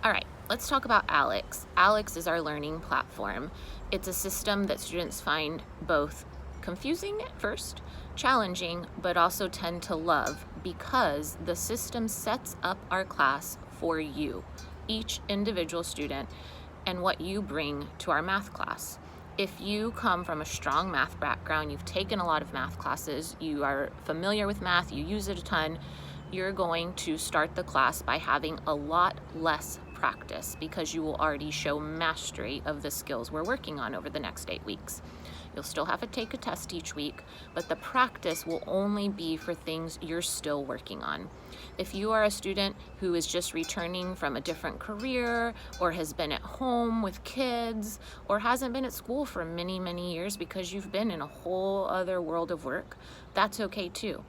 All right, let's talk about ALEX. ALEX is our learning platform. It's a system that students find both confusing at first, challenging, but also tend to love because the system sets up our class for you, each individual student, and what you bring to our math class. If you come from a strong math background, you've taken a lot of math classes, you are familiar with math, you use it a ton, you're going to start the class by having a lot less practice because you will already show mastery of the skills we're working on over the next 8 weeks. You'll still have to take a test each week, but the practice will only be for things you're still working on. If you are a student who is just returning from a different career or has been at home with kids or hasn't been at school for many, many years because you've been in a whole other world of work, that's okay too.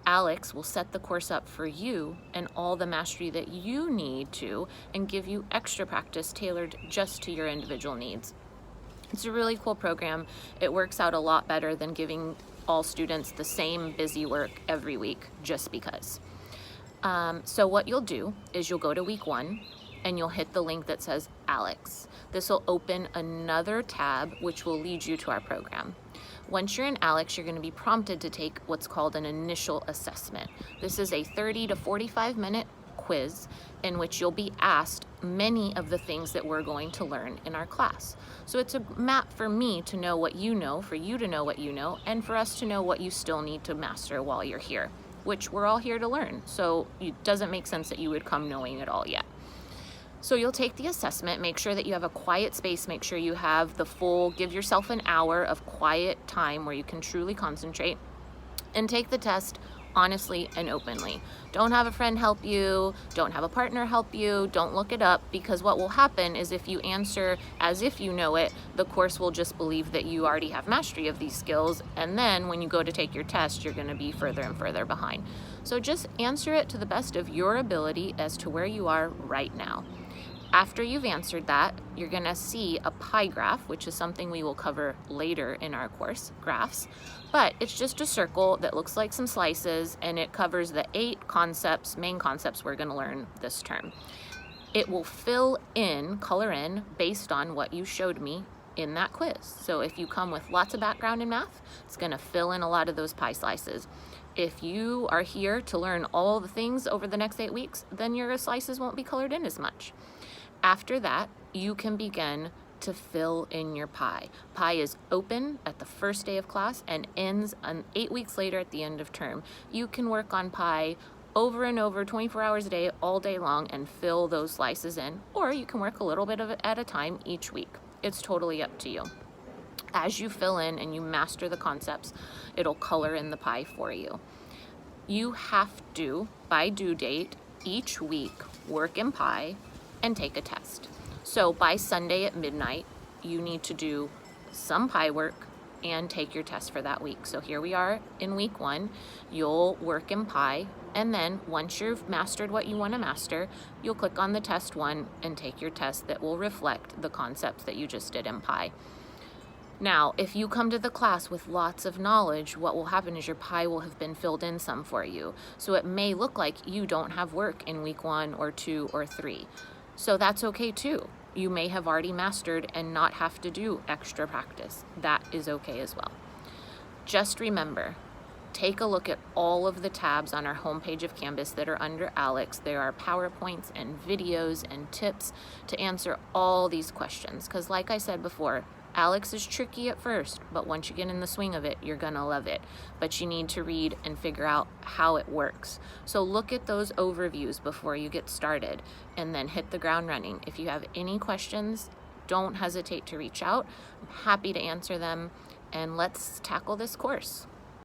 ALEX will set the course up for you and all the mastery that you need to and give you extra practice tailored just to your individual needs. It's a really cool program. It works out a lot better than giving all students the same busy work every week just because. So what you'll do is you'll go to week 1 and you'll hit the link that says ALEX. This will open another tab which will lead you to our program. Once you're in ALEX, you're going to be prompted to take what's called an initial assessment. This is a 30 to 45 minute quiz in which you'll be asked many of the things that we're going to learn in our class. So it's a map for me to know what you know, for you to know what you know, and for us to know what you still need to master while you're here, which we're all here to learn. So it doesn't make sense that you would come knowing it all yet. So you'll take the assessment, make sure that you have a quiet space, make sure you have give yourself an hour of quiet time where you can truly concentrate, and take the test honestly and openly. Don't have a friend help you, don't have a partner help you, don't look it up, because what will happen is if you answer as if you know it, the course will just believe that you already have mastery of these skills, and then when you go to take your test, you're going to be further and further behind. So just answer it to the best of your ability as to where you are right now. After you've answered that, you're going to see a pie graph, which is something we will cover later in our course, graphs. But it's just a circle that looks like some slices, and it covers the 8 main concepts we're going to learn this term. It will color in, based on what you showed me in that quiz. So if you come with lots of background in math, it's going to fill in a lot of those pie slices. If you are here to learn all the things over the next 8 weeks, then your slices won't be colored in as much. After that, you can begin to fill in your pie. Pie is open at the first day of class and ends 8 weeks later at the end of term. You can work on pie over and over, 24 hours a day, all day long, and fill those slices in, or you can work a little bit of it at a time each week. It's totally up to you. As you fill in and you master the concepts, it'll color in the pie for you. You have to, by due date, each week work in pie and take a test. So by Sunday at midnight, you need to do some pie work and take your test for that week. So here we are in week 1, you'll work in pie, and then once you've mastered what you want to master, you'll click on the test 1 and take your test that will reflect the concepts that you just did in pie. Now, if you come to the class with lots of knowledge, what will happen is your pie will have been filled in some for you. So it may look like you don't have work in week 1 or 2 or 3. So that's okay too. You may have already mastered and not have to do extra practice. That is okay as well. Just remember, take a look at all of the tabs on our homepage of Canvas that are under ALEX. There are PowerPoints and videos and tips to answer all these questions. Because like I said before, ALEX is tricky at first, but once you get in the swing of it, you're gonna love it. But you need to read and figure out how it works. So look at those overviews before you get started and then hit the ground running. If you have any questions, don't hesitate to reach out. I'm happy to answer them, and let's tackle this course.